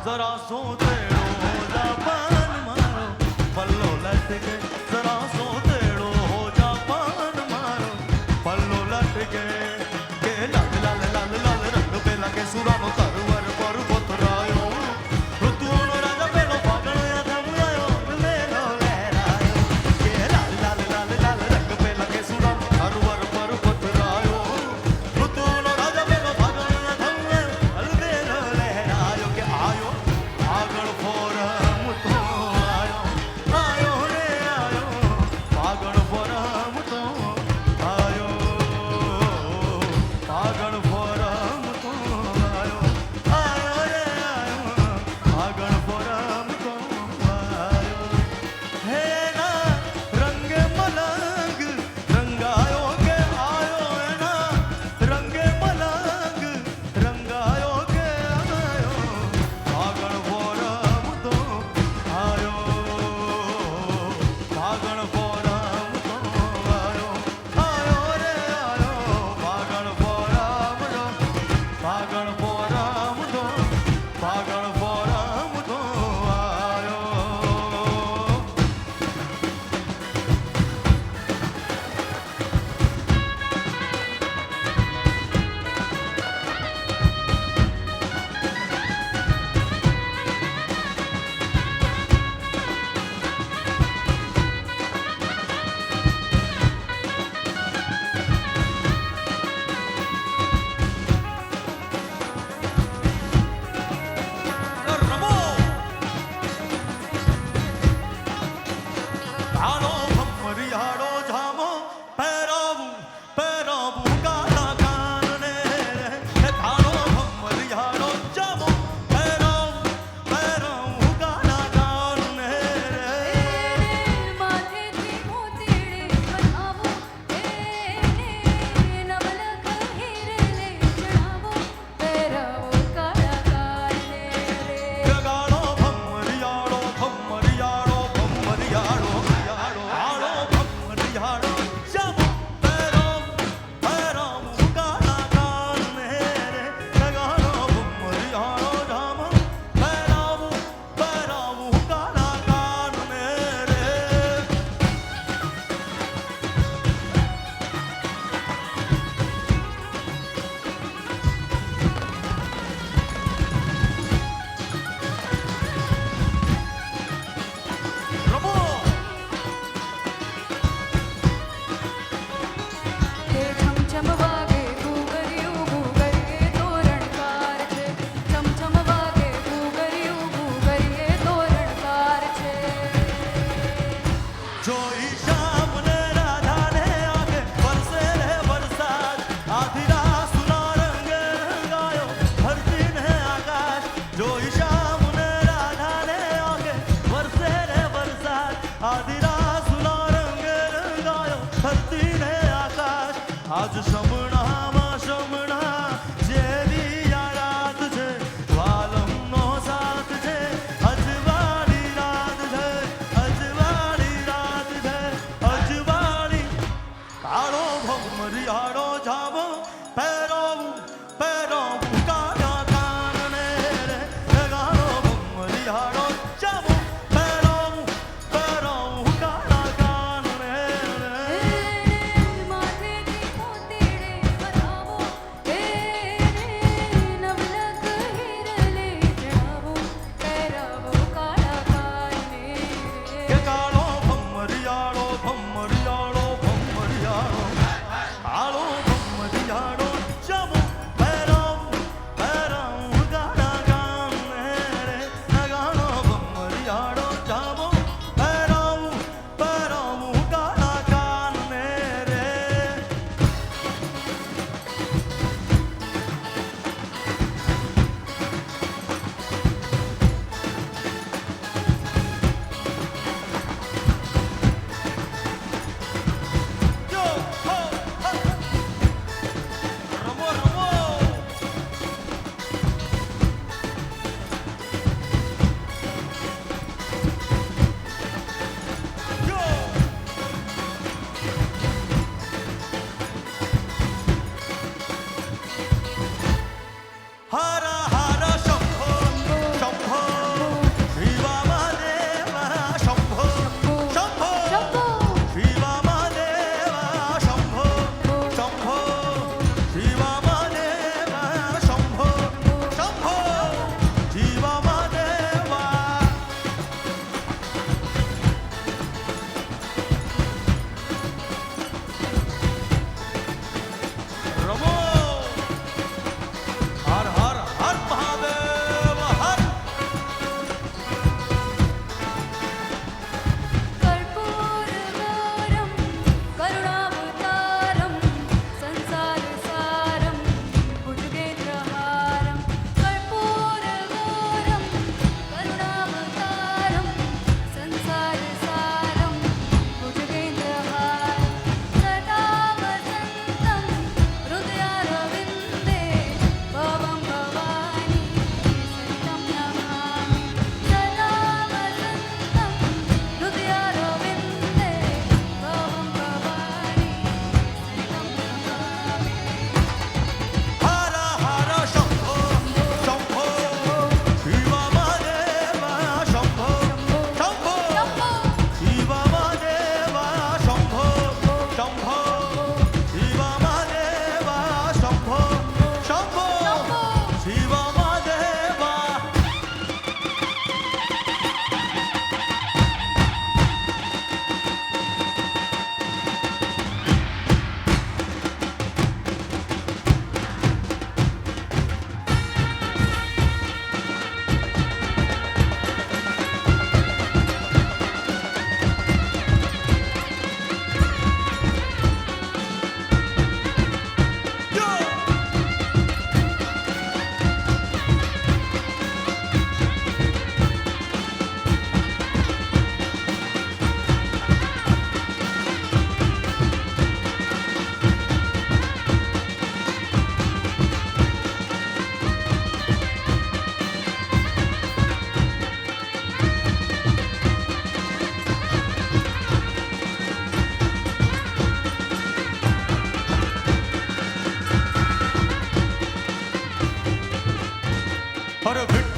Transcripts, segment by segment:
जरा सो तेड़ो हो जा पान मारो पल्लो लटके जरा सो तेड़ो हो जा पान मारो पल्लो लटके के लाल लाल लाल लाल रंग पे लगे सुरानो तरवर पर पथरायो ऋतुओनो राजा पेलो फागण थमयायो मेलो लहरायो के लाल लाल लाल लाल रंग पे लगे सुरानो तरवर पर पथरायो ऋतुओनो राजा पेलो फागण थमयायो मेलो लहरायो के आयो આગળ ફોરમ તો આયો આયો રે આયો આગળ ફોરમ તો આયો આગળ ફોરમ તો આયો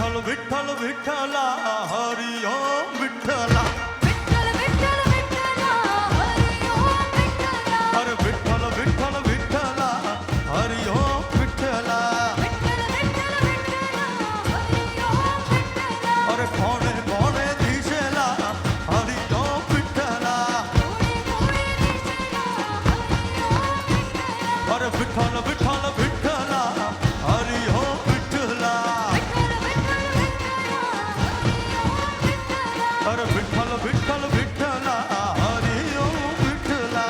विठ्ठल विठ्ठल विठ्ठला हरि ओम विठ्ठला विठ्ठल विठ्ठल विठ्ठला हरी ओम विठ्ठला अरे विठ्ठल विठ्ठल विठ्ठला हरि ओम विठ्ठला विठ्ठल विठ्ठल विठ्ठला हरी ओम विठ्ठला अरे कोणे कोणे दिसेला हरि ओम विठ्ठला कोणी कोणी दिसेना हरी ओम विठ्ठला अरे विठ्ठल विठ्ठल विठ्ठला हरि ओम विठ्ठला विठ्ठल विठ्ठल विठ्ठला हरी ओम विठ्ठला अरे विठ्ठल विठ्ठल विठ्ठला हरि ओम विठ्ठला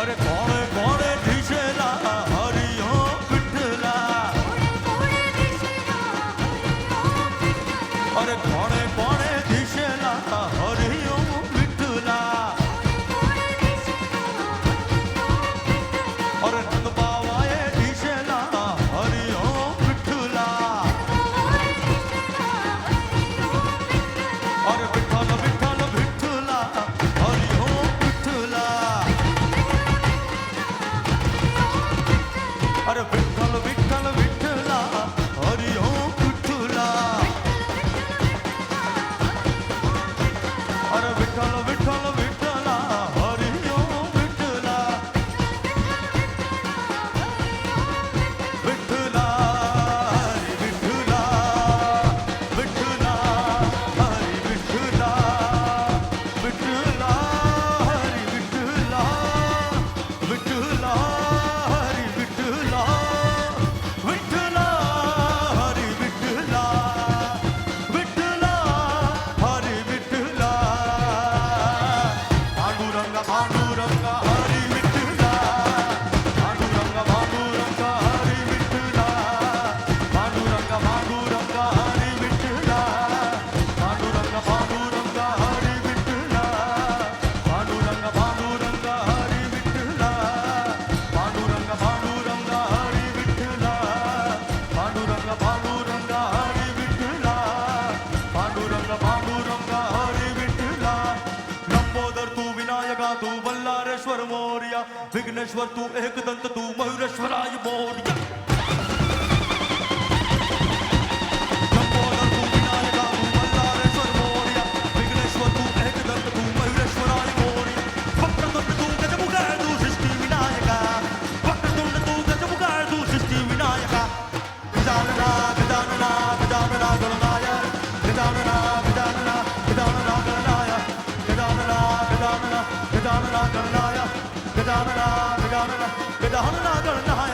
अरे कोणे कोणे दिसेला हरि ओम विठ्ठला कोणी कोणी दिसेना हरी ओम विठ्ठला अरे कोणे कोणे दिसेला हरि ओम विठ्ठला कोणी कोणी दिसेना हरी ओम विठ्ठला अरे रंग पावाये दिसेला हरि ओम विठ्ठला कोणी दिसेना हरी ओम विठ्ठला अरे विठ्ठल विठ्ठल विठ्ठला हरि ओम विठ्ठला अरे विठ्ठल विठ्ठल विठ्ठला हरि ओम विठ्ठला अरे विठ्ठल विठ्ठल विठ्ठला हरि ओम विठ्ठला विठ्ठला हरी विठ्ठला विठ्ठला हरी विठ्ठला विठ्ठला हरी विठ्ठला विठ्ठला हरी विठ्ठला विठ्ठला हरी विठ्ठला विठ्ठला हरी विठ्ठला पांडुरंग पांडुरंग हरी विठ्ठला पांडुरंग पांडुरंग हरी विठ्ठला पांडुरंग पांडुरंग हरी विठ्ठला पांडुरंग पांडुरंग हरी विठ्ठला पांडुरंग पांडुरंग हरी विठ्ठला पांडुरंग पांडुरंग हरी विठ्ठला पांडुरंग पांडुरंग हरी विठ्ठला पांडुरंग पांडुरंग हरी विठ्ठला लंबोदर तू विनायका तू बल्लारेश्वर मोर्या विघ्नेश्वर तू एकदंत तू मयुरेश्वराय मोर्या लंबोदर तू विनायका तू बल्लारेश्वर मोर्या विघ्नेश्वर तू एकदंत तू मयुरेश्वराय मोर्या वक्रतुंड तू गजमुखाय तू सृष्टी विनायका वक्रतुंड तू गजमुखाय तू सृष्टी विनायका गजानना गजानना गजानना गणनाय गजानना गजानना गजानना गणनाय गजानना गजानना गजानना गणनाय गजानना गजानना गजानना गणनाय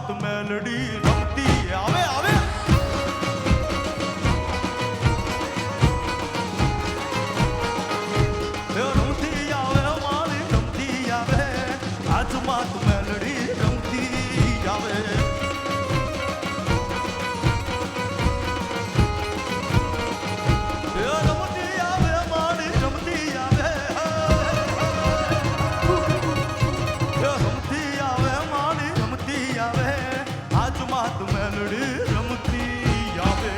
માત મેલડી રમતી આવે આવે રમતી આવે મારી રમતી આવે આજ માત મેલડી રમતી આવે રમતી આવે મારી રમતી આવે રમતી આવે મારી રમતી આવે આજ માત મેલડી રમતી આવે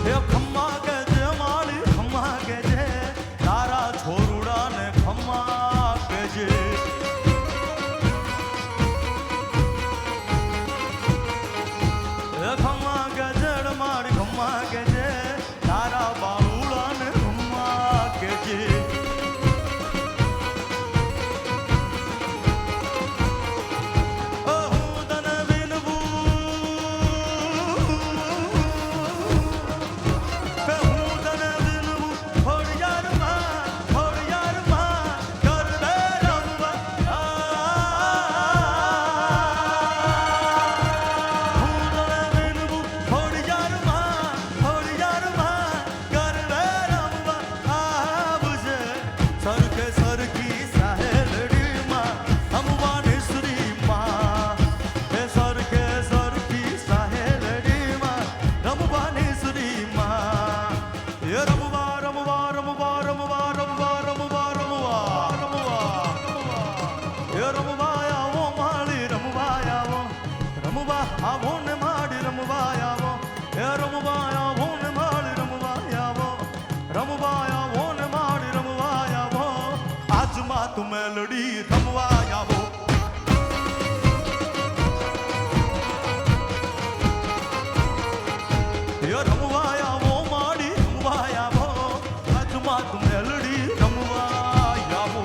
એ ખમ્મા કે જે માળી ખમ્મા કે જે તારા છોરુડાને ખમ્મા કે જે એ ખમ્મા કે જેડ માળી ખમ્મા કે જે તારા બાળુડાને ખમ્મા કે જે હું તને વિનવું કે હું તને વિનવું ખોડિયારમાં કર રે રમવા હું તને વિનવું ખોડિયારમાં કર રે રમવા આવજે સરખે સરખી સાહેલડીમાં રમવાની શ્રીમાં એ સરખે સરખી સાહેલડીમાં રમવાની શ્રીમાં એ રમવા રમવા રમવા રમવા રમવા રમવા રમવા રમવા એ રમવા આવો માળી રમવા આવો ને માળી રમવા આવો એ રમવા આવો ને માળી રમવા આવો ને માળી રમવા આવો આજમાં તું મેલડી રમવા આવો એ રમવા આવો માળી રમવા આવો આજમાં તું મેલડી રમવા આવો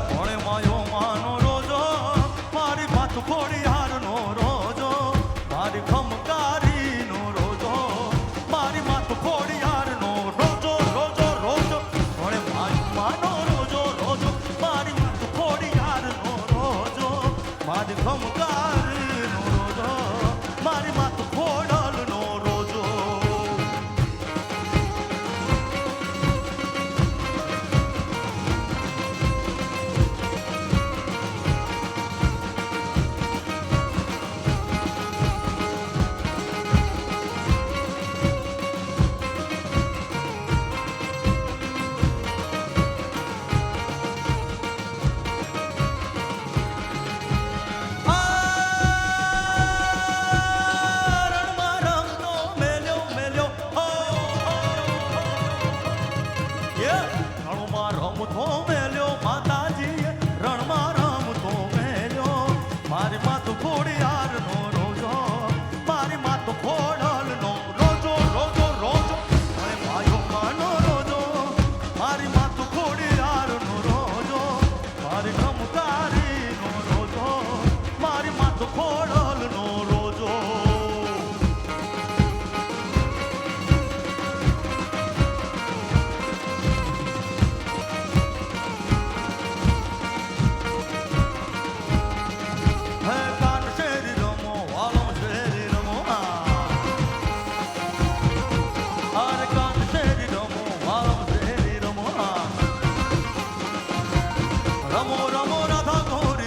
કોણે માયો માનો રોજો મારી વાત ખોડિયારનો રોજો મારી ખમકારીનો રોજો મારી માત ખોડિયારનો રોજો રોજો રોજો કોણે માનો રોજો રોજો મારી માત ખોડિયારનો રોજો મારી ખમકારીનો રોજો મારી માત ખોડલનો રોજો રણમાં રમતો મેલ્યો મેલ્યો રણમાં રમતો મેલ્યો માતાજીએ રણમાં રમતો મેલ્યો મારી માત ખોડિયારનો રોજો મારી માત ખોડલનો રોજો રોજો રોજો અને માયો માનો રોજો મારી માત ખોડિયારનો રોજો મારી ખમકારીનો રોજો મારી માત ખોડલનો રોજો રમો રમો રાધા ગોરી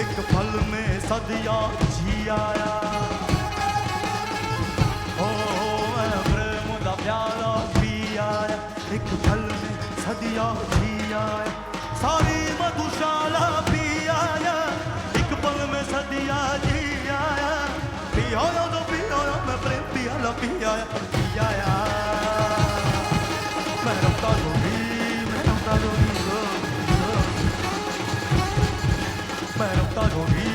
एक पल में सदियां जी आया ओ मैं प्रेम दा प्याला पी आया एक पल में सदियां जी आया सारी मधुशाला पी आया एक पल में सदियां जी आया पी आया तो पी आया मैं प्रेम पियाला पी आया मैं रमता जोगी मैं रमता जोगी मैं रमता जोगी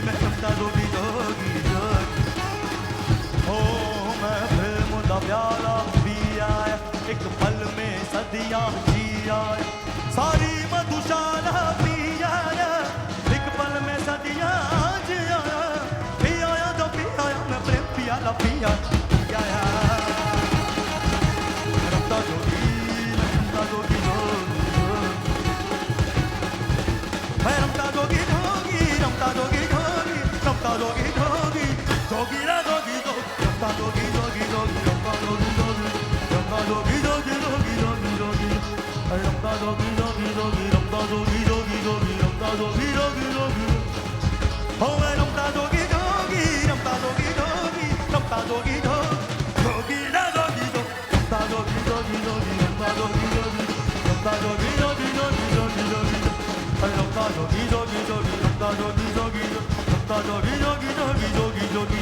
मैं रमता जोगी जोगी जोगी ओ मैं प्रेम दा प्याला पी आया एक पल में सदियां जी आया सारी मधुशाला पी आया एक पल में सदियां जी आया पी आया तो पी आया मैं प्रेम पियाला पी आया मैं रमता जोगी मैं रमता जोगी मैं रमता जोगी जोगी रमता जोगी जोगी रमता जोगी जोगी जोगी रा जोगी जो रमता जोगी जोगी जोगी रमता जोगी जोगी रमता जोगी जोगी जोगी जोगी जोगी रमता जोगी जोगी जोगी रमता जोगी जोगी जोगी रमता जोगी जोगी जोगी हो मैं रमता जोगी जोगी रमता जोगी जोगी रमता जोगी जोगी रा जोगी जो रमता जोगी जोगी जोगी रमता जोगी जोगी रमता जोगी जोगी जोगी जोगी जोगी रमता जोगी जोगी जोगी रमता जोगी जोगी रमता जोगी जोगी जोगी जोगी जोगी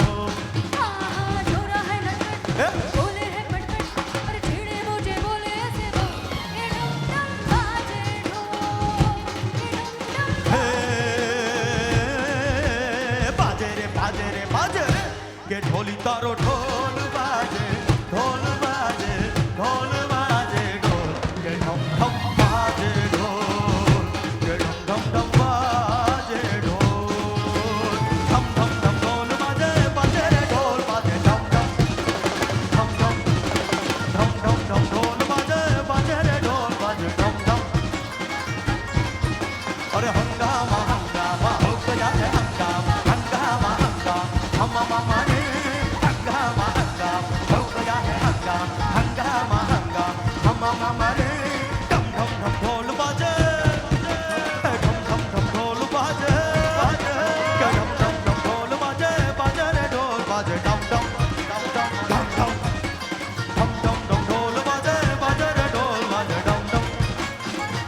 आहा छोरा है नटखट बोले है पटपट और छेड़े मुझे बोले ऐसे वो ये डम डम बाजे ढोल ये डम डम बाजे रे बाजे रे बाजे रे के ढोली तारो ढोल बाजे ढोल बाजे ढोल बाजे ढोल के ढम ढम बाजे ढोल के ढम ढम ढम बाजे ढोल ढम ढम ढम ढोल बाजे बाजे रे ढोल बाजे ढम ढम ढम ढम ढम ढम ढम ढोल बाजे बाजे रे ढोल बाजे ढम ढम अरे हंगामा हंगामा हो गया है हंगामा हंगामा हंगामा हंगामा रे हंगामा हंगामा हो गया है हंगामा हंगामा हंगामा हंगामा रे डम डम डम ढोल बाजे डम डम डम ढोल बाजे डम डम डम ढोल बाजे बाजे रे ढोल बाजे डम डम डम डम डम डम डम डम डम ढोल बाजे बाजे रे ढोल बाजे डम डम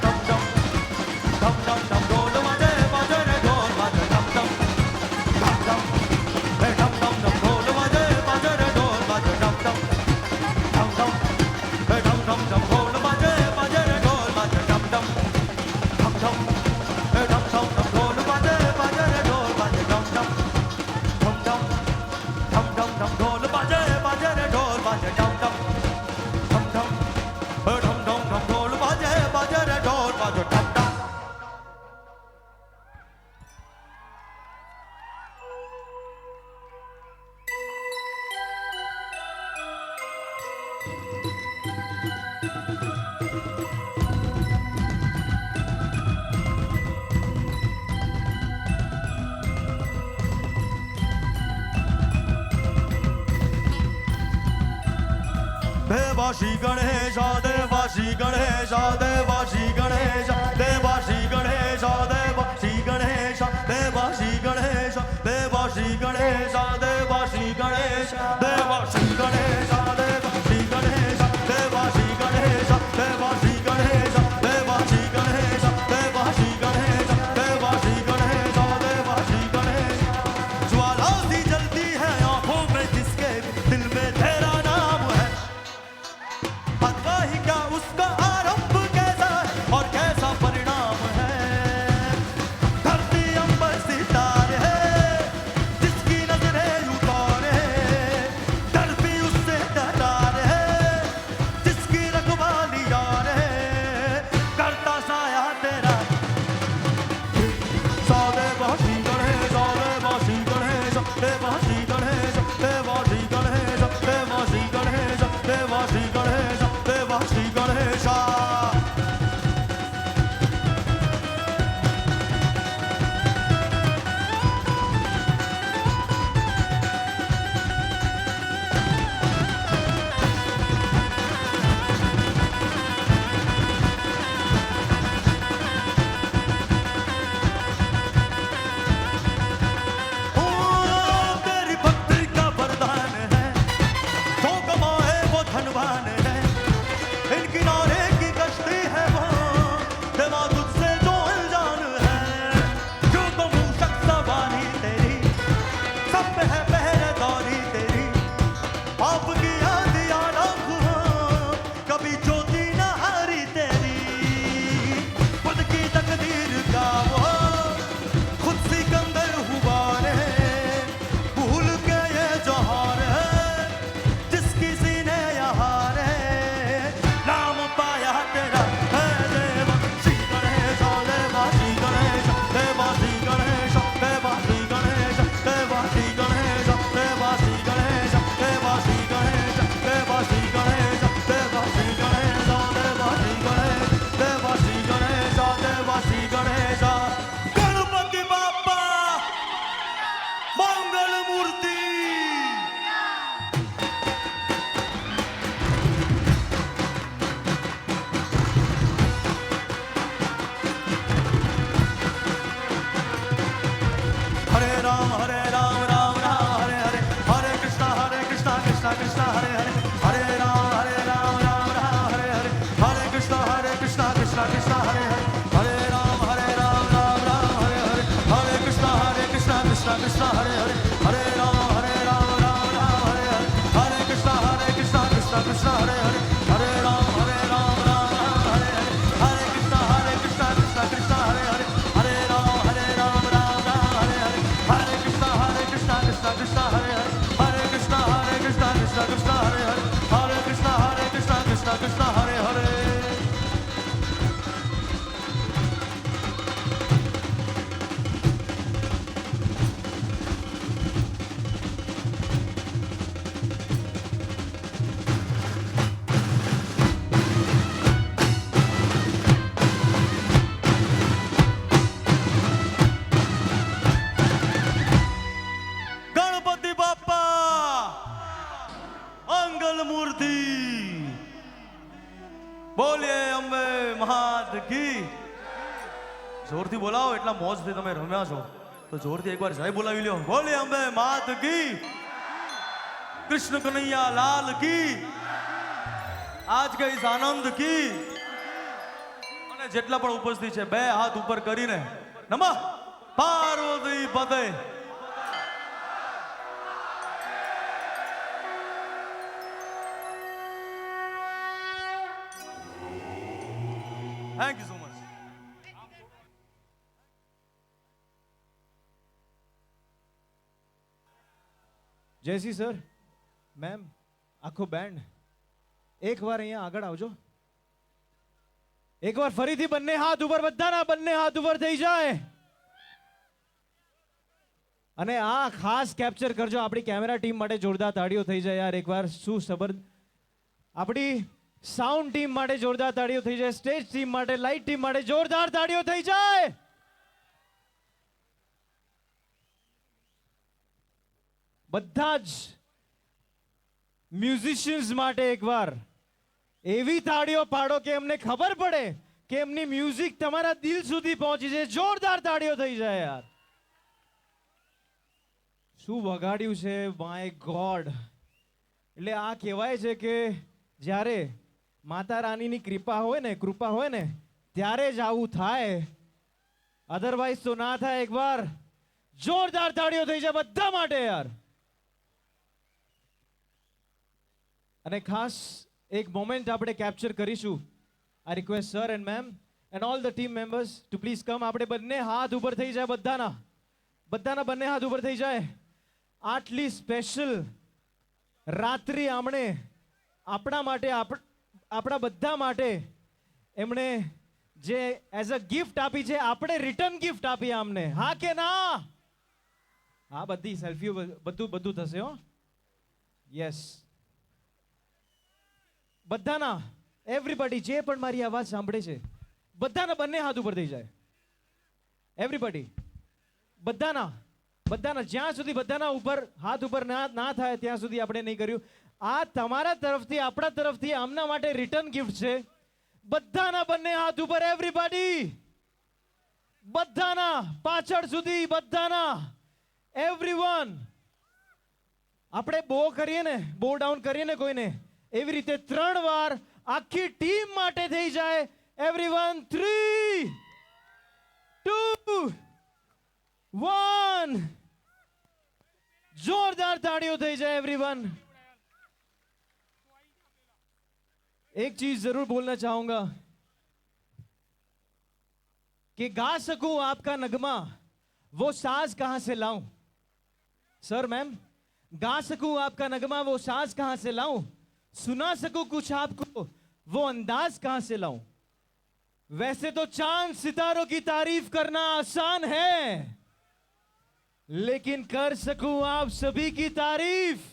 डम डम डम डम डम ढोल बाजे बाजे रे ढोल बाजे डम डम डम डम रे डम डम डम ढोल बाजे बाजे रे ढोल बाजे डम डम डम डम रे डम डम डम ढोल बाजे बाजे रे ढोल बाजे डम डम डम डम रे डम डम डम ढोल बाजे बाजे रे ढोल बाजे डम डम डम डम डम डम डम ढोल बाजे बाजे रे ढोल बाजे डम डम डम डम रे डम डम डम ढोल बाजे बाजे रे ढोल बाजे डम डम देवाशी Ganesh देवाशी Ganesh देवाशी Ganesh देवाशी Ganesh देवाशी Ganesh देवाशी Ganesh देवाशी Ganesh देवाशी Ganesh देवाशी Ganesh देवाशी Ganesh देवाशी Ganesh देवाशी Ganesh Krishna Hare Hare Hare Ram Ram Hare Hare Hare Krishna Krishna Krishna Hare Hare Hare Ram Ram Hare Hare Hare Krishna Krishna Krishna Hare Hare Hare Krishna Krishna Krishna Hare Hare Hare Krishna Krishna Krishna Hare Hare Ganpati Bappa અંગલ મૂર્તિ બોલીએ અંબે મહાદ કી જોરથી બોલાવો એટલા મોજથી તમે રમ્યા છો તો જોરથી એકવાર જય બોલાવી લ્યો બોલીએ અંબે મહાદ કી કૃષ્ણ કનૈયા લાલ કી આજ કે ઇસ આનંદ કી અને જેટલા પણ ઉપસ્થિત છે બે હાથ ઉપર કરીને નમઃ પાર્વતી પતે Thank you so much. Jaysi sir ma'am આખો બેન્ડ એકવાર અહીંયા આગળ આવજો એકવાર ફરીથી બંને હાથ ઉપર બધાના બંને હાથ ઉપર થઈ જાય અને આ ખાસ કેપ્ચર કરજો આપણી કેમેરા ટીમ માટે જોરદાર તાળીઓ થઈ જાય યાર એકવાર શું સબર આપણી સાઉન્ડ ટીમ માટે જોરદાર તાળીઓ થઈ જાય સ્ટેજ ટીમ માટે લાઇટ ટીમ માટે જોરદાર તાળીઓ થઈ જાય બધા જ મ્યુઝિશિયન્સ માટે એકવાર એવી તાળીઓ પાડો કે એમને ખબર પડે કે એમની મ્યુઝિક તમારા દિલ સુધી પહોંચી છે જોરદાર તાળીઓ થઈ જાય યાર શું વગાડ્યું છે માય ગોડ એટલે આ કહેવાય છે કે જ્યારે માતા રાણીની કૃપા હોય ને ત્યારે જ આવું થાય અધરવાઇઝ તો ના થાય એકવાર જોરદાર તાળીઓ થઈ જાય બધા માટે યાર અને ખાસ એક મોમેન્ટ આપણે કેપ્ચર કરીશું I request sir and ma'am and all the team members to please come આપણે બંને હાથ ઉપર થઈ જાય બધાના બંને હાથ ઉપર થઈ જાય આટલી સ્પેશિયલ રાત્રિ આમણે આપણા માટે આપણા બધા માટે એમણે જે એઝ અ ગિફ્ટ આપી છે આપણે રિટર્ન ગિફ્ટ આપી આમને હા કે ના હા બધી સેલ્ફીઓ બધું થશે હો યસ બધાના એવરીબડી જે પણ મારી અવાજ સાંભળે છે બધાના બંને હાથ ઉપર થઈ જાય એવરીબડી બધાના જ્યાં સુધી બધાના ઉપર હાથ ઉપર ના થાય ત્યાં સુધી આપણે નહીં કર્યું આ તમારા તરફથી આપણા તરફથી આમના માટે રિટર્ન ગિફ્ટ છે બધાના બંને હાથ ઉપર એવરીબડી બધાના પાછળ સુધી બધાના એવરીવન આપણે બો ડાઉન કરીએ ને કોઈને એવી રીતે 3 વાર આખી ટીમ માટે થઈ જાય એવરીવન 3 2 1 જોરદાર તાળીઓ થઈ જાય एवरीवन एक चीज जरूर बोलना चाहूंगा कि गा सकूं आपका नगमा वो साज कहां से लाऊं सर मैम गा सकूं आपका नगमा वो साज कहां से लाऊं सुना सकूं कुछ आपको वो अंदाज कहां से लाऊं वैसे तो चांद सितारों की तारीफ करना आसान है लेकिन कर सकूं आप सभी की तारीफ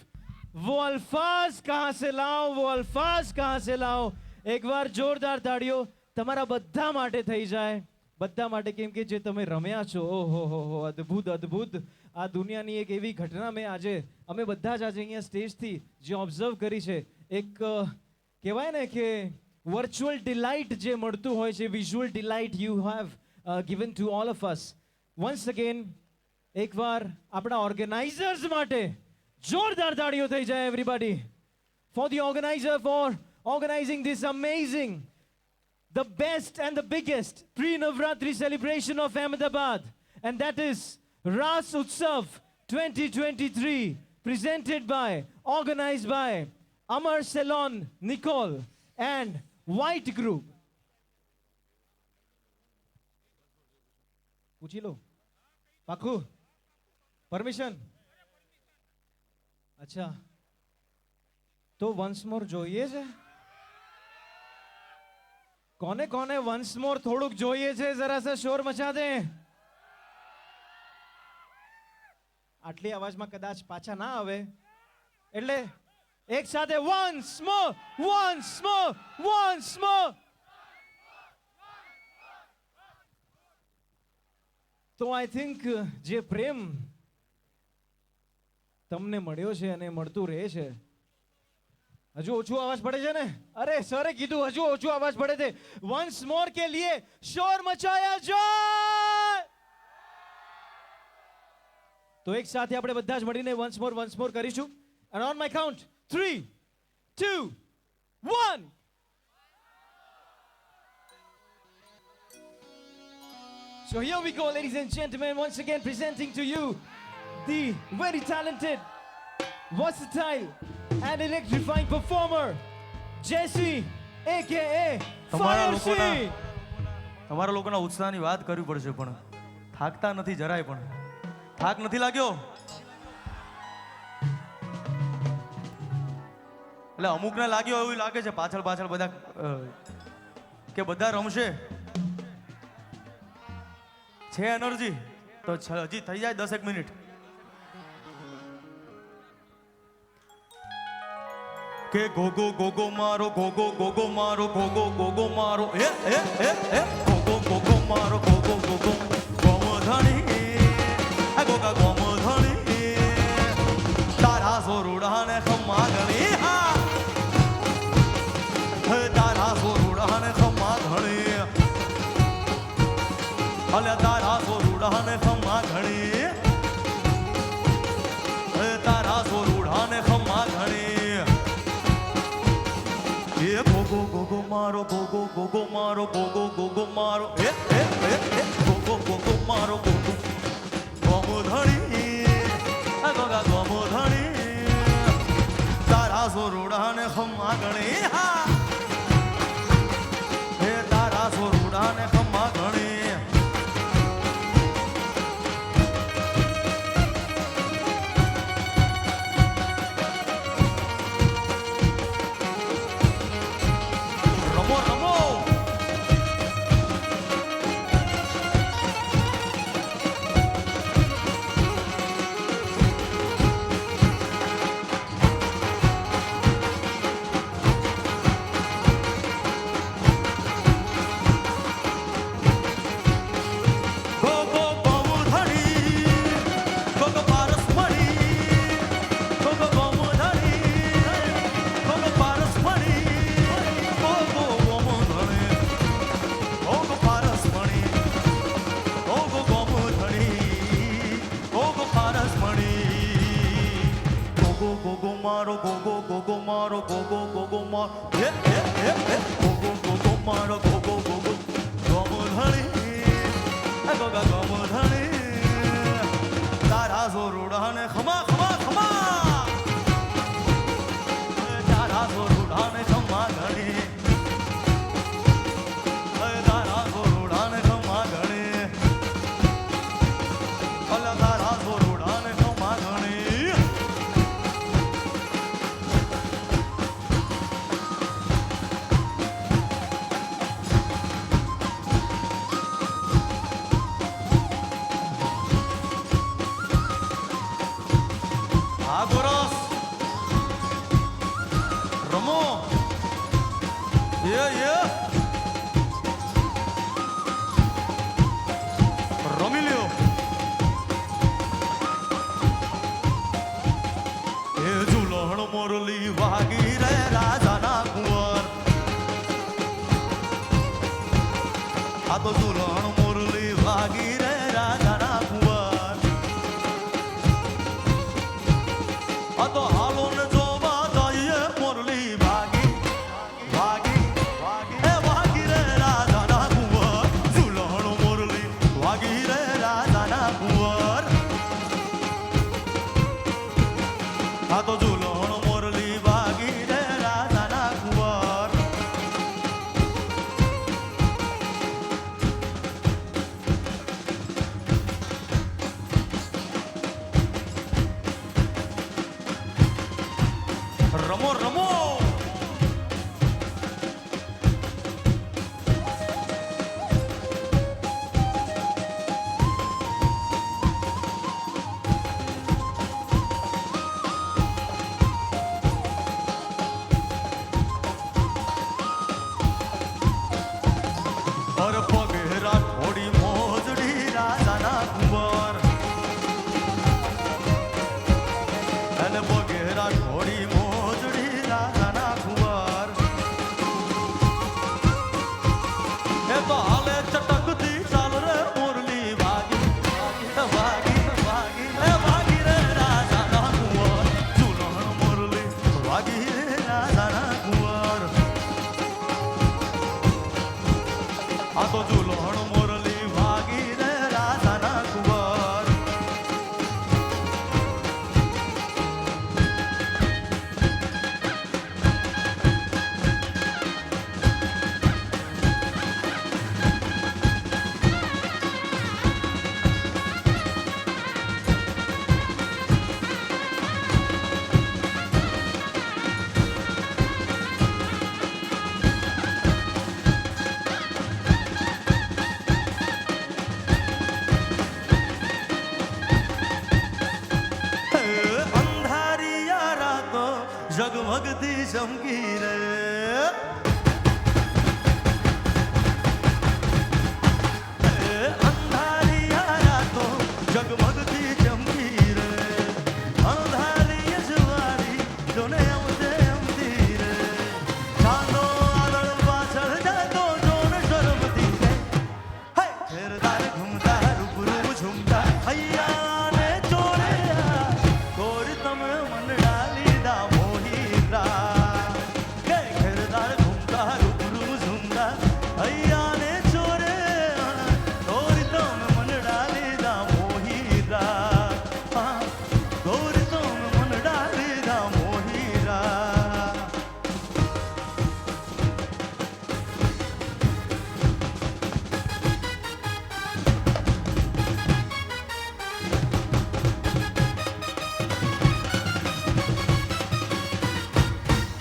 वो अल्फाज कहां से लाऊं वो अल्फाज कहां से लाऊं एक बार जोरदार ताड़ियों તમારા બધા માટે થઈ જાય બધા માટે કેમ કે જે તમે રમ્યા છો ઓહો હો અદ્ભુત આ દુનિયાની એક એવી ઘટના મેં આજે અમે બધા જ આજે અહીંયા સ્ટેજથી જે ઓબ્ઝર્વ કરી છે એક કહેવાય ને કે વર્ચ્યુઅલ ડિલાઇટ જે મળતું હોય છે visual delight you have given to all of us once again એકવાર આપણા ઓર્ગેનાઇઝર્સ માટે જોરદાર તાળીઓ થઈ જાય everybody for the organiser for organizing this amazing the best and the biggest pre-Navratri celebration of Ahmedabad and that is Ras Utsav 2023 presented by organized by Amar Salon, Nicole, and White Group. પૂછી લો પાકું permission અચ્છા તો once મોર જોઈએ છે કોને કોને once મોર થોડુંક જોઈએ છે જરા સે શોર મચા દે આટલી અવાજમાં કદાચ પાછા ના આવે એટલે એક સાથે વન્સ મોર વન્સ મોર વન્સ મોર તો આઈ થિંક જે પ્રેમ તમને મળ્યો છે અને મળતું રહે છે હજુ ઓછું અવાજ પડે છે ને અરે સરે કીધું હજુ ઓછું અવાજ પડે છે વન્સ મોર કે લીએ શોર મચાયા જાય તો એક સાથે આપણે બધા જ મળીને વન્સ મોર કરીશું and on my count 3 2 1 So here we go, ladies and gentlemen, once again presenting to you the very talented, versatile, and electrifying performer, Jesse, aka Fire C. તમારા લોકોના ઉત્સાહની વાત કરવી પડશે પણ થાકતા નથી જરાય પણ થાક નથી લાગ્યો એટલે અમુકને લાગ્યો એવું લાગે છે પાછળ બધા કે બધા રમશે છે એનર્જી તો હજી થઈ જાય 10 મિનિટ કે ગોગો ગોગો મારો ગોગો ગોગો મારો ગોગો ગોગો મારો એ ગોગો ગોગો મારો ગોગો ગોગો ગોમધણી આ ગોગા ગોમધણી તારા સોરુડાને ખમાગણી હા તારા સોરુડાને ખમાગણી અલે તારા સોરુડાને ખમાગણી તારા સોરુડાને ખમાગણી એ ગોગો ગોગો મારો ગોગો ગોગો મારો ગોગો ગોગો મારો એ ગોગો ગોગો મારો ગોગો ગોમધણી આ ગોગા ગોમધણી તારા સોરુડાને ખમાગણી હા હે તારા સોરુડાને ખમાગણી મારો ગોગો ગોગો મારો ગોગો ગોગો મારો ગોગો ગોગો મારો ગોગો ગોગો ગોમધણી ગોગા ગોમધણી તારા સોરુડાને ખમા ખમા ખમા તારા સોરુડાને ખમા ઘણી તારા સોરુડાને ખમા ઘણી અલા તારા સોરુડાને ખમા ઘણી Agoras Ramo Yeah Romilio એ ઝુલણ મોરલી વાગી રે રાજાના કુંવર આ તો ઝુલણ મોરલી વાગી રે રાજાના કુંવર આ તો હાલો ને જોવા જઈએ મોરલી વાગી વાગી એ વાગી રે રાજાના કુંવર ઝુલણ મોરલી વાગી રે રાજાના કુંવર આ તો ઝુલણ મોરલી વાગી રે તો ઝૂલણ મોરલી વાગી રે રાધાના કુંવર. અંધારિયા રાતો જગમગતી ચમકી રે. અંધારિયા રાતો જગમગતી ચમકી રે. અંધારી અજવાળી જોને અમતે અમતી રે. ચાંદો આગળ પાછળ જાતો જોને શરમતી રે. હે ઘેરદાર ઘૂમતા રૂબરૂ ઝૂમતા હૈયા ને ચોર્યા ગોર તમે મન ડાલીદા મોહીરા. કે ઘેરદાર ઘૂમતા રૂબરૂ ઝૂમતા હૈયા ને ચોર્યા ગોર તમે મન ડાલીદા મોહીરા. ગોર તમે મન ડાલીદા મોહીરા.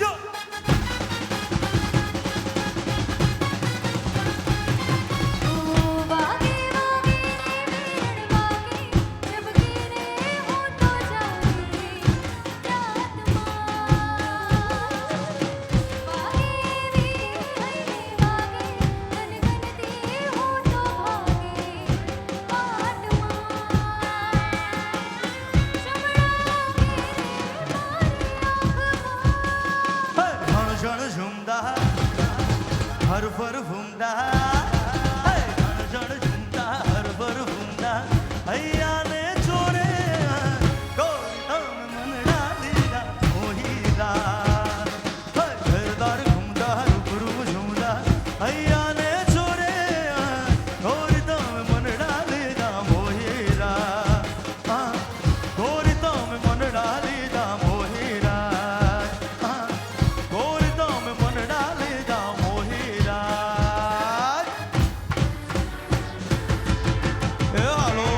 Yo! વાગે વાગે વીણ વાગે ચમકી રે હું તો જાગી રાતમાં. વાગે વીણ વાગે ગનગનતી હું તો ભાગી પાટમાં. શમળાગે રે મારી આંખમાં. જણ ઝુમદા હર ફર ભૂમદા. જણ ઝુમદા હર ફર ભૂમદા હૈયા ને ચોરે ગોરી તમે મન ડાલીદા મોહીરા. ઘરદાર ઘૂમદા રૂબરૂ ઝુમદા હૈયા ને ચોરે ગોરી તમે મન ડાલીદા મોહીરા. ગોરી તમે મન ડાલીદા મોહીરા. ગોરી તમે મન ડાલીદા મોહીરા. એ હાલો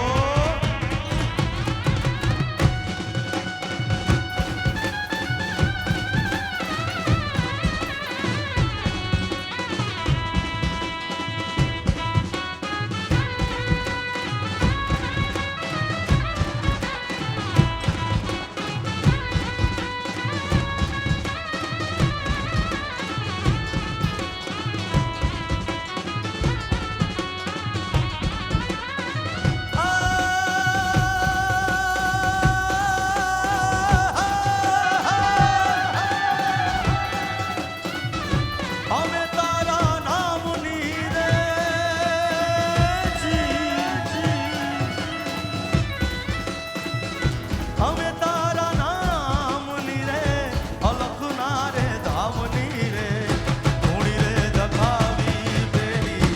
અમે તારા નામની રે અમે તારા નામની રે અલખના રે ધામની રે ધૂણી રે દખાવી પેરી.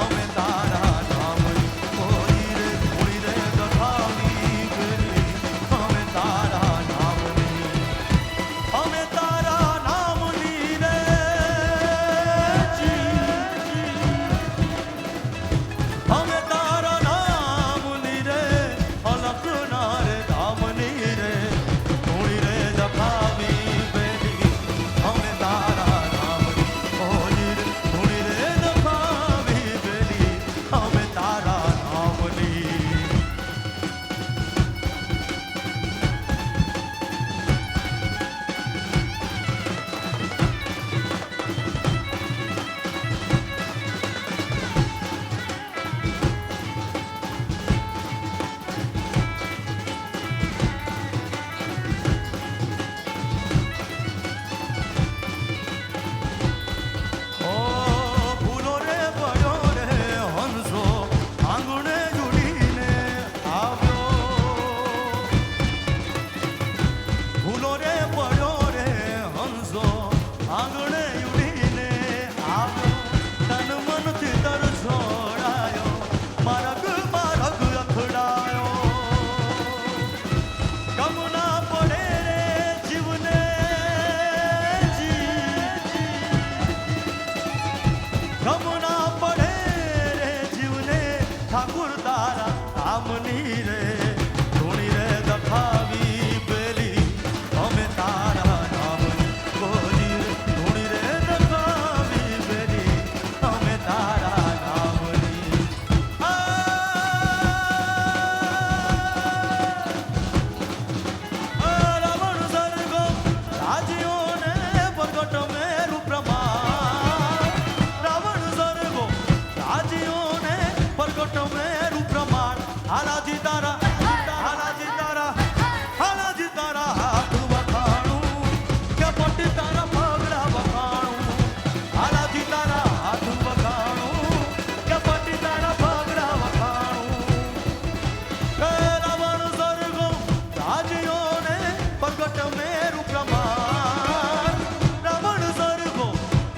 અમે તારા નામની મોરી રે ધૂણી રે દખાવી પેરી. અમે તારા નામની અમે તારા નામની રે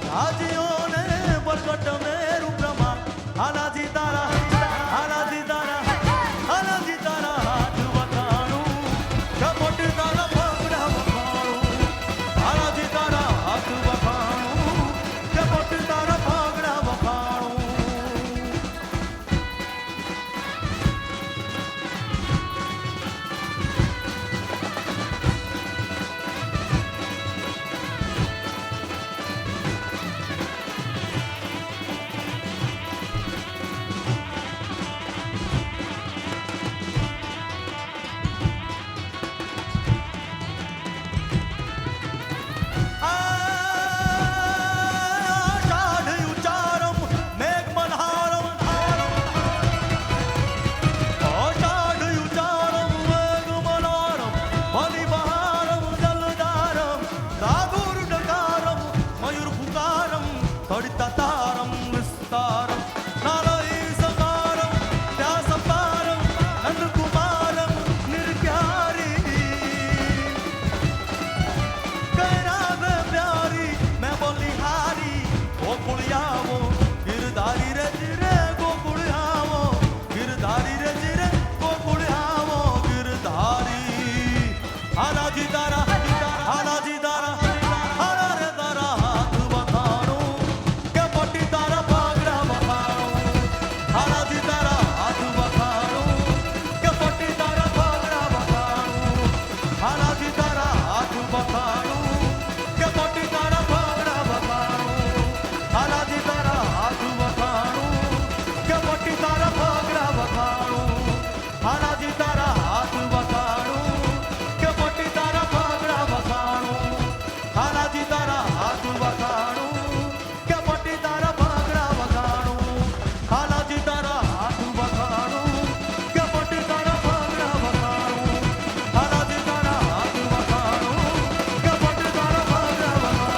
હાજીઓને બરકટ મેરું બ્રહ્મા હાલાજી તારા હાલાજી તારા હાલાજી તારા હાથ વખાણું કપટ તારા પગડા વખાણું હાલાજી તારા હાથ વખાણું કપટ તારા પગડા વખાણું તારમ વિસ્તારમ નાલય સકારમ ત્યાસપારમ નંદકુમારમ નિર્ગ્યારી કૈરા વે પ્યારી મેં બોલી હારી ગોકુળિયાવો ગિરધારી રે જીરે ગોકુળિયાવો ગિરધારી રે જીરે ગોકુળિયાવો ગિરધારી હાલાજી તારા હાલાજી તારા હાલા રે તારા હાથ વખાણું કે પટી તારા પાગડા વખાણું હાલાજી તારા હાથ વખાણું કે પટી તારા પાગડા વખાણું હાલાજી તારા હાથ વખાણું કે પટી તારા પાગડા વખાણું હાલાજી તારા હાથ વખાણું કે પટી તારા પાગડા વખાણું હાલાજી તારા હાથ વખાણું કે પટી તારા પાગડા વખાણું હાલાજી તારા હાથ વખાણું કે પટી તારા પાગડા વખાણું હાલાજી તારા હાથ વખાણું કે પટી તારા પાગડા વખાણું હાલાજી તારા હાથ વખાણું કે પટી તારા પાગડા વખાણું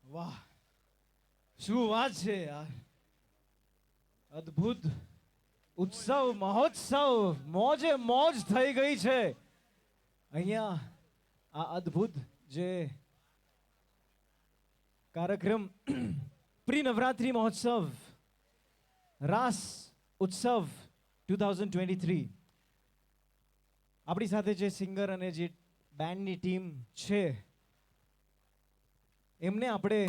વાહ શું વાત છે યાર અદ્ભુત ઉત્સવ મહોત્સવ મોજે મોજ થઈ ગઈ છે અહીંયા આ અદ્ભુત જે કાર્યક્રમ પ્રી નવરાત્રી મહોત્સવ રાસ ઉત્સવ 2023 આપણી સાથે જે સિંગર અને જે બેન્ડની ટીમ છે એમને આપણે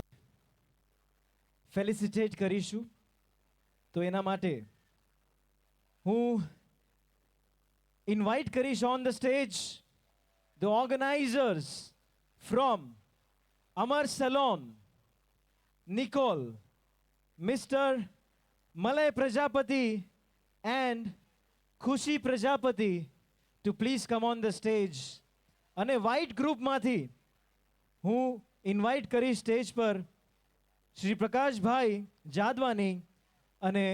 ફેલિસિટેટ કરીશું તો એના માટે હું ઇન્વાઇટ કરીશ on the stage the organisers from Amar salon Nikol mister Malay Prajapati and Khushi Prajapati to please come on the stage અને વ્હાઇટ ગ્રુપમાંથી હું ઇન્વાઇટ કરી સ્ટેજ પર શ્રી પ્રકાશભાઈ જાદવાની અને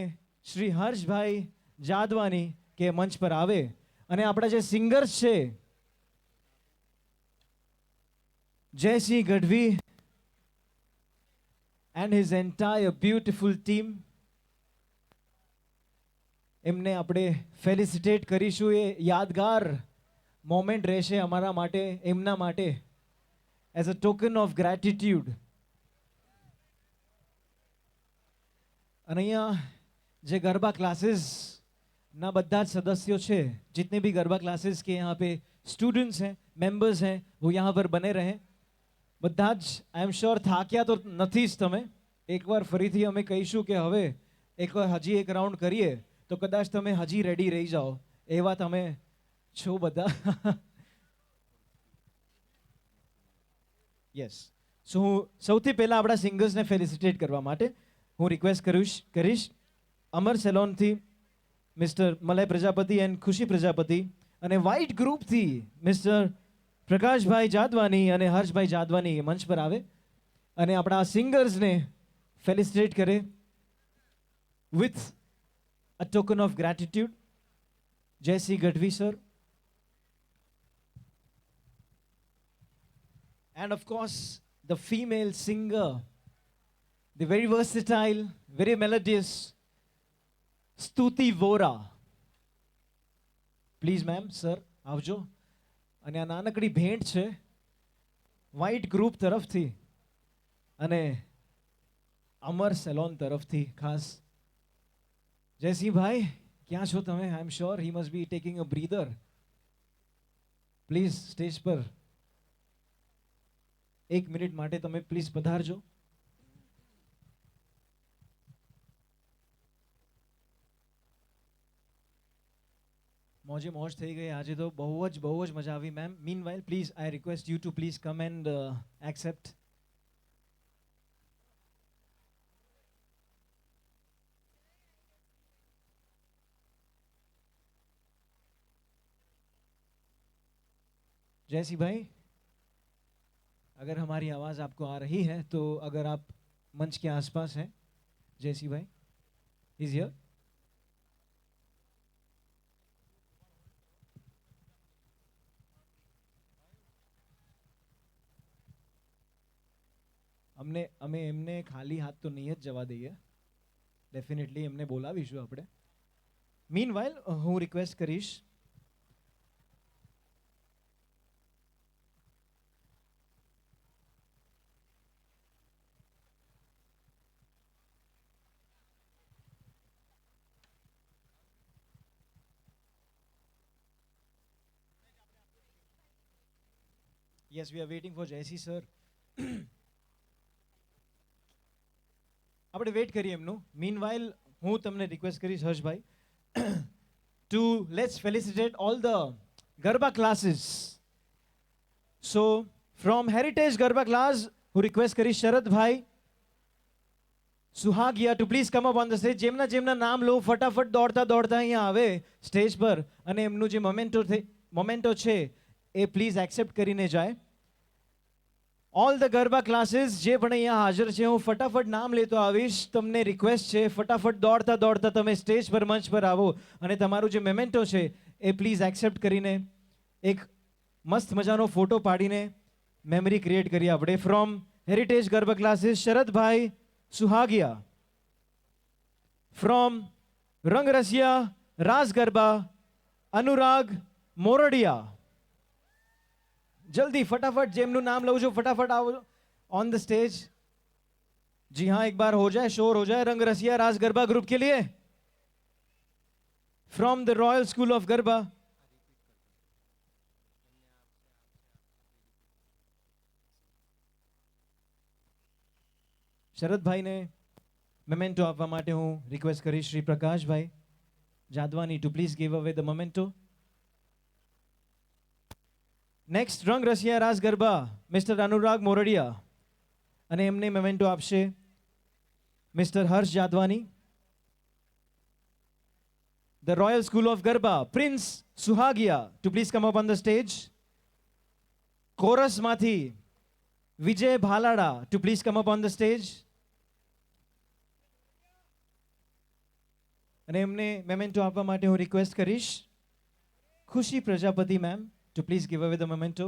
શ્રી હર્ષભાઈ જાદવાની કે મંચ પર આવે અને આપણા જે સિંગર્સ છે Jaysinh Gadhvi and his entire beautiful team એમને આપણે ફેલિસિટેટ કરીશું એ યાદગાર મોમેન્ટ રહેશે અમારા માટે એમના માટે as a token of gratitude. અને અહીંયા જે ગરબા ક્લાसेस ना બધા જ સદસ્યો છે जितने भी गरबा क्लासेस के यहाँ पे स्टूडेंट्स हैं मेंबर्स हैं वो यहाँ पर बने रहें બધા જ आई एम श्योर થાક્યા તો નથી જ તમે એકવાર ફરીથી અમે કહીશું કે હવે એકવાર હજી એક રાઉન્ડ કરીએ તો કદાચ તમે હજી રેડી રહી જાઓ એવા તમે છો બધા યસ સો હું સૌથી પહેલા આપણા સિંગર્સને ફેલિસિટેટ કરવા માટે હું રિક્વેસ્ટ કરીશ અમર સેલોનથી મિસ્ટર મલય પ્રજાપતિ એન્ડ ખુશી પ્રજાપતિ, અને વ્હાઇટ ગ્રુપથી મિસ્ટર પ્રકાશભાઈ જાદવાની અને હર્ષભાઈ જાદવાની એ મંચ પર આવે અને આપણા સિંગર્સને ફેલિસિટેટ કરે with a token of gratitude. Jaysinh Gadhvi sir, and of course the female singer, the very versatile, very melodious Stuti Vora. Please ma'am, sir આવજો. અને આ નાનકડી ભેટ છે વ્હાઇટ ગ્રુપ તરફથી અને અમર સેલોન તરફથી ખાસ. જયસિંહભાઈ ક્યાં છો તમે? I am sure he must be taking a breather. Please stage પર 1 મિનિટ માટે તમે પ્લીઝ પધારજો. મોજે મોજ થઈ ગઈ આજે તો, બહુ જ મજા આવી ma'am. Meanwhile please I request you to please come and accept. Jaysingh भाई, अगर हमारी आवाज़ आपको आ रही है तो अगर आप मंच के आसपास हैं. जयसिंह भाई इज हियर. અમે એમને ખાલી હાથ તો નહીં જ જવા દઈએ, ડેફિનેટલી એમને બોલાવીશું આપણે. મીનવાઇલ હું રિક્વેસ્ટ કરીશ Yes, we are waiting for Jayashree sir. આપણે વેઇટ કરીએ એમનું. મીનવાઇલ હું તમને રિક્વેસ્ટ કરીશ Harshbhai to let's felicitate all the garba classes. So from heritage garba class હું રિક્વેસ્ટ કરીશ Sharadbhai Suhagiya to please come up on the stage. જેમના નામ લો ફટાફટ દોડતા અહીંયા આવે સ્ટેજ પર અને એમનું જે મોમેન્ટો છે એ પ્લીઝ એક્સેપ્ટ કરીને જાય. ઓલ ધ ગરબા ક્લાસીસ જે પણ અહીંયા હાજર છે હું ફટાફટ નામ લેતો આવીશ. તમને રિક્વેસ્ટ છે ફટાફટ દોડતા તમે સ્ટેજ પર મંચ પર આવો અને તમારું જે મેમેન્ટો છે એ પ્લીઝ એક્સેપ્ટ કરીને એક મસ્ત મજાનો ફોટો પાડીને મેમરી ક્રિએટ કરીએ આપણે. From heritage garba classes Sharadbhai Suhagiya, from Rangrasiya Raas garba Anurag Moradiya. जल्दी फटाफट जेमनु नाम लो जो फटाफट आओ ऑन द स्टेज. जी हाँ, एक बार हो जाए, शोर हो जाए रंग रसिया रास गरबा ग्रुप के लिए. From the royal school of garba Sharad bhai ने मेमेंटो आपवा माटे हूँ रिक्वेस्ट करी Shri Prakash bhai Jadwani to please give away the memento. Next Rang Rasiya Raas garba mister Anurag Moradiya અને એમને મેમેન્ટો આપશે mister Harsh Jadwani. The royal school of garba Prince Suhagiya to please come up on the stage. કોરસમાંથી Vijay Bhalada to please come up on the stage. અને એમને memento આપવા માટે હું રિક્વેસ્ટ કરીશ Khushi Prajapati ma'am to please give away the memento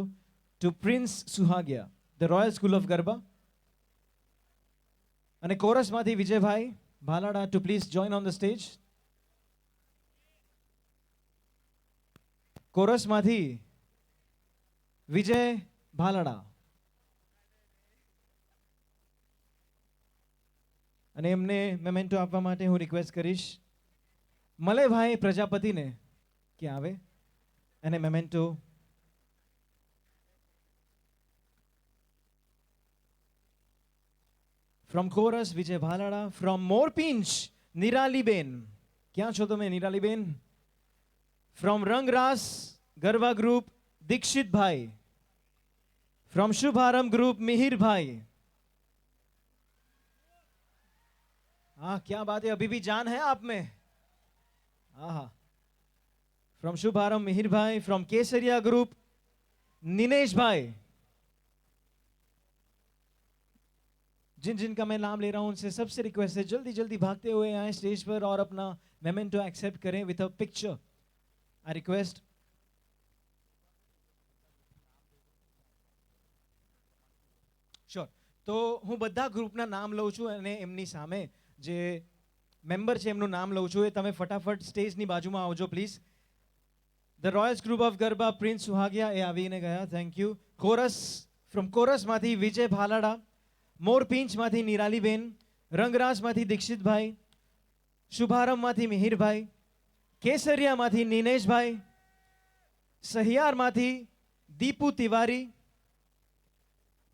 to Prince Suhagia, the Royal School of Garba. And a chorus Madhi Vijay Bhai Bhalada to please join on the stage. Chorus Madhi Vijay Bhalada. અને એમને memento આપવા માટે હું request કરીશ મલયભાઈ પ્રજાપતિને કે આવે અને memento. From chorus Vijay Bhalada. From Morpinch Nirali Ben. ક્યાં છો તમે નિરાલી બેન? From Rangras Garba Group Dikshit Bhai. From Shubharam Group Mihir Bhai. हाँ, क्या बात है, अभी भी जान है आप में. हाँ. फ्रॉम शुभारंभ मिहिर भाई, फ्रॉम केसरिया ग्रुप निनेश भाई. जिन जिन का मैं नाम ले रहा हूं उनसे सबसे रिक्वेस्ट है जल्दी जल्दी भागते हुए आए स्टेज पर और अपना मेमेंटो एक्सेप्ट करें with a picture. I request. Sure. તો હું બધા ગ્રુપના નામ લઉં છું અને એમની સામે જે મેમ્બર છે એમનું નામ લઉં છું. એ તમે ફટાફટ સ્ટેજની બાજુમાં આવજો please. The royals group of garba Prince Suhagiya એ આવીને ગયા. Thank you. કોરસ ફ્રોમ કોરસમાંથી વિજય ભાલાડા. મોરપિંચમાંથી નિરાલીબેન. રંગરાજમાંથી દીક્ષિતભાઈ. શુભારંભમાંથી મિહિરભાઈ. કેસરિયામાંથી નિનેશભાઈ. સહિયારમાંથી દીપુ તિવારી.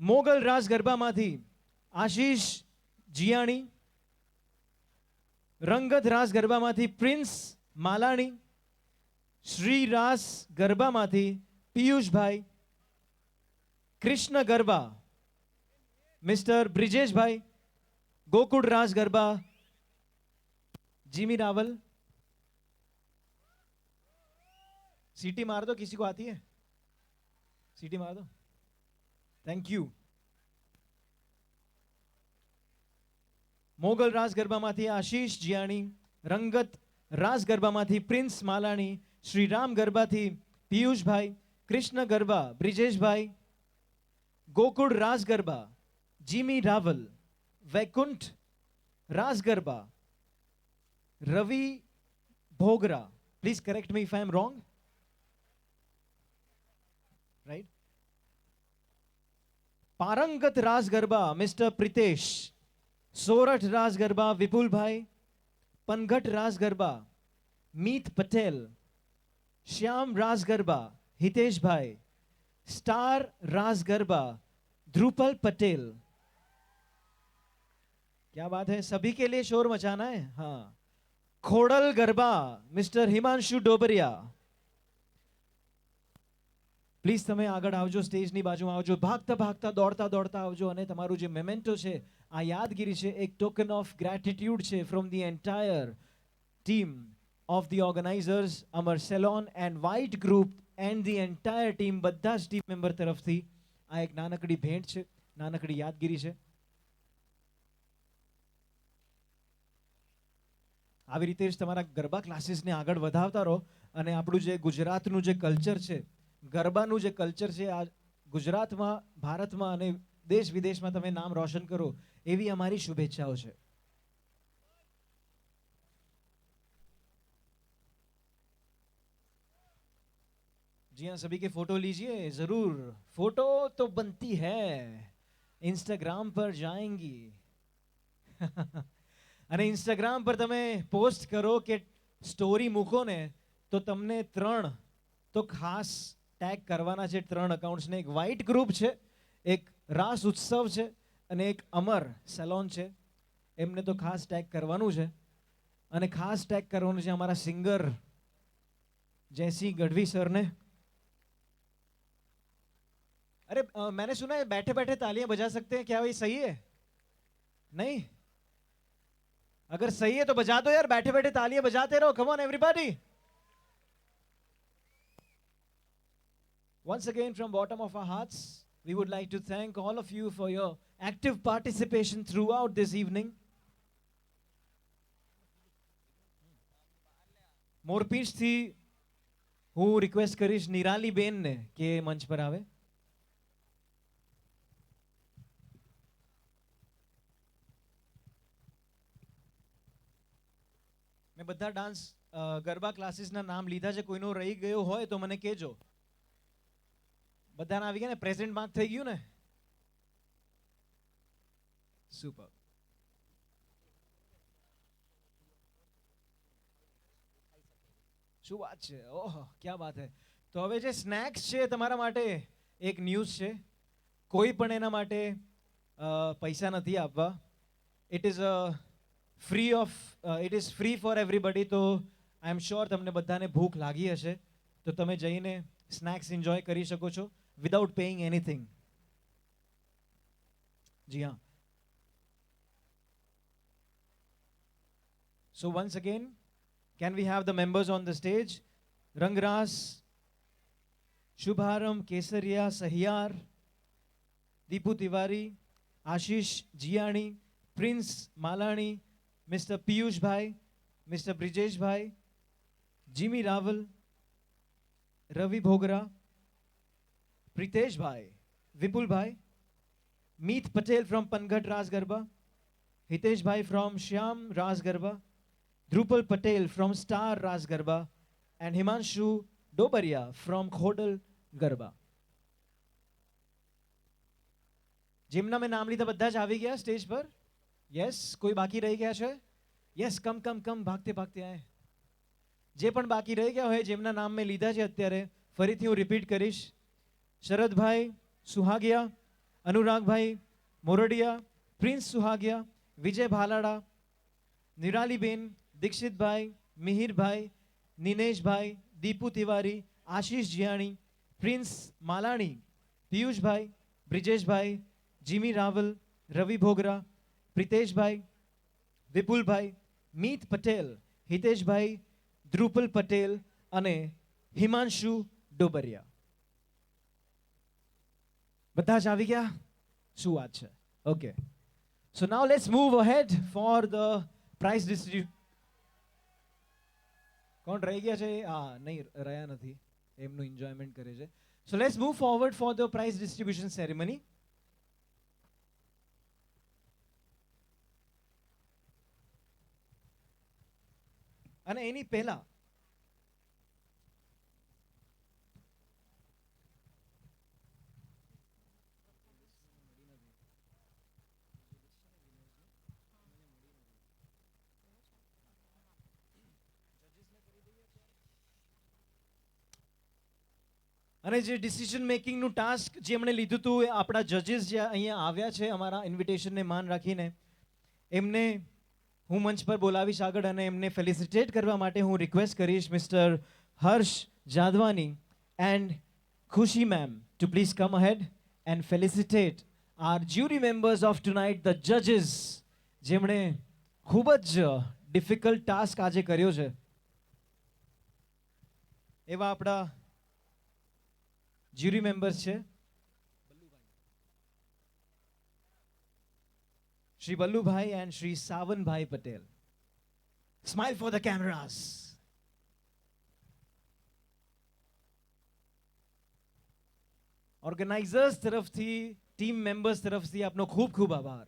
મોગલ રાસ ગરબામાંથી આશીષ જીયાણી. રંગત રાસ ગરબામાંથી પ્રિન્સ માલાણી. શ્રી રાસ ગરબામાંથી પિયુષભાઈ. કૃષ્ણ ગરબા મિસ્ટર બ્રિજેશભાઈ. गोकुल राज गरबा जिमी रावल. सीटी मार दो, किसी को आती है? सीटी मार दो. Thank you. मोगल राज गरबा माथी आशीष जियाणी. रंगत राज गरबा माथी प्रिंस मालाणी. श्री राम गरबा थी Piyush bhai. Krishna garba Brijesh bhai. Gokul Raj garba Jimmy Rawal. Vaikunth Raas garba Ravi Bhogra. Please correct me if I am wrong. Right. Parangat Raas garba mister Pritesh. Sorath रास गरबा विपुल भाई. पनघट रास गरबा मीत पटेल. श्याम रास गरबा हितेश भाई. स्टार रास गरबा ध्रुपल पटेल. क्या बात है, सभी के लिए शोर मचाना है. हाँ. खोड़ल गरबा मिस्टर हिमांशु डोबरिया. પ્લીઝ તમે આગળ આવજો, સ્ટેજની બાજુમાં આવજો. ભાગતા ભાગતા દોડતા દોડતા આવજો અને તમારું જે મેમેન્ટો છે આ યાદગીરી છે, એક ટોકન ઓફ ગ્રેટિટ્યુડ છે from the entire team of the organisers Amar salon and white group and the entire team. બધા જ ટીમ મેમ્બર તરફથી આ એક નાનકડી ભેટ છે, નાનકડી યાદગીરી છે. આવી રીતે જ તમારા ગરબા ક્લાસીસને આગળ વધાવતા રહો અને આપણું જે ગુજરાતનું જે કલ્ચર છે, ગરબાનું જે કલ્ચર છે, આ ગુજરાતમાં, ભારતમાં અને દેશ વિદેશમાં તમે નામ રોશન કરો એવી અમારી શુભેચ્છાઓ છે. जी हाँ, सभी के फोटो लीजिए जरूर. फोटो तो बनती है, इंस्टाग्राम पर जाएंगी. અને ઇન્સ્ટાગ્રામ પર તમે પોસ્ટ કરો કે સ્ટોરી મૂકો ને તો તમને 3 તો ખાસ ટેગ કરવાના છે. 3 અકાઉન્ટ્સને. એક વ્હાઇટ ગ્રુપ છે, એક રાસ ઉત્સવ છે અને એક અમર સેલોન છે. એમને તો ખાસ ટેગ કરવાનું છે અને ખાસ ટેગ કરવાનું છે અમારા સિંગર जैसी गढ़वी सर ने. अरे मैंने सुना है बैठे बैठे तालियां बजा सकते हैं, क्या वही सही है? नहीं? अगर सही है तो बजा दो यार, बैठे बैठे तालियां बजाते रहो. Come on everybody. Once again from bottom of our hearts we would like to thank all of you for your active participation throughout this evening. Morpinchh થી હું રિક્વેસ્ટ કરીશ નિરાલી બેન ને કે મંચ પર આવે. મેં બધા ડાન્સ ગરબા ક્લાસીસના નામ લીધા છે. કોઈનો રહી ગયો હોય તો મને કહેજો. બધાના આવી ગયા ને? પ્રેઝન્ટ માર્ક થઈ ગયું ને? સુપર. શું વાત છે, ઓહો ક્યા બાત હે. તો હવે જે સ્નેક્સ છે તમારા માટે એક ન્યૂઝ છે. કોઈ પણ એના માટે પૈસા નથી આપવા. It is free four everybody. તો આઈ એમ શ્યોર તમને બધાને ભૂખ લાગી હશે તો તમે જઈને સ્નેક્સ એન્જોય કરી શકો છો વિદાઉટ પેઇંગ એનીથિંગ. જી હા. So once again, can we have the members on the stage? Rangras, Shubharam, Kesaria, Sahyar, Deepu Tiwari, Ashish Jiani, Prince Malani, Mr. Piyush Bhai, Mr. Brijesh Bhai, Jimmy Raval, Ravi Bhogra, Pritesh Bhai, Vipul Bhai, Meet Patel from Panghat Ras Garba, Hitesh Bhai from Shyam Ras Garba, Drupal Patel from Star Ras Garba, and Himanshu Dobaria from Khodal Garba. જેમના મેં નામ લીધા બધા જ આવી ગયા stage પર? Yes, કોઈ બાકી રહી ગયા છે? યસ, કમ કમ કમ, ભાગતે ભાગતે આય. જે પણ બાકી રહી ગયા હોય, જેમના નામ મેં લીધા છે અત્યારે, ફરીથી હું રિપીટ કરીશ. શરદભાઈ સુહાગિયા, અનુરાગભાઈ મોરડિયા, પ્રિન્સ સુહાગિયા, વિજય ભાલાડા, નિરાલીબેન, દીક્ષિતભાઈ, મિહિરભાઈ, નિનેશભાઈ, દીપુ તિવારી, આશીષ જીયાણી, પ્રિન્સ માલાણી, પિયુષભાઈ, બ્રિજેશભાઈ, જીમી રાવલ, રવિ ભોગરા, પ્રિતેશભાઈ, વિપુલભાઈ, મીત પટેલ, હિતેશભાઈ, ધ્રુપલ પટેલ અને હિમાંશુ ડોબરિયા. બધા જ આવી ગયા? શું વાત છે? Okay. So now let's move ahead for the prize distribution. કોણ રહી ગયા છે? નહીં રહ્યા નથી, એમનું એન્જોયમેન્ટ કરે છે. So let's move forward for the prize distribution ceremony. અને એની પહેલા અને જે ડિસિઝન મેકિંગનું ટાસ્ક જે એમણે લીધું હતું, એ આપણા જજીસ જે અહીંયા આવ્યા છે અમારા ઇન્વિટેશનને માન રાખીને, એમને હું મંચ પર બોલાવીશ આગળ અને એમને ફેલિસિટેટ કરવા માટે હું રિક્વેસ્ટ કરીશ mister Harsh Jadwani and Khushi ma'am to please come ahead and felicitate our jury members of tonight, the જજીસ, જેમણે ખૂબ જ ડિફિકલ્ટ ટાસ્ક આજે કર્યો છે. એવા આપણા જ્યુરી મેમ્બર્સ છે Shri Ballubhai and Shri Savanbhai Patel. Smile for the cameras. Organisers તરફથી, ટીમ મેમ્બર્સ તરફથી આપનો ખૂબ ખૂબ આભાર.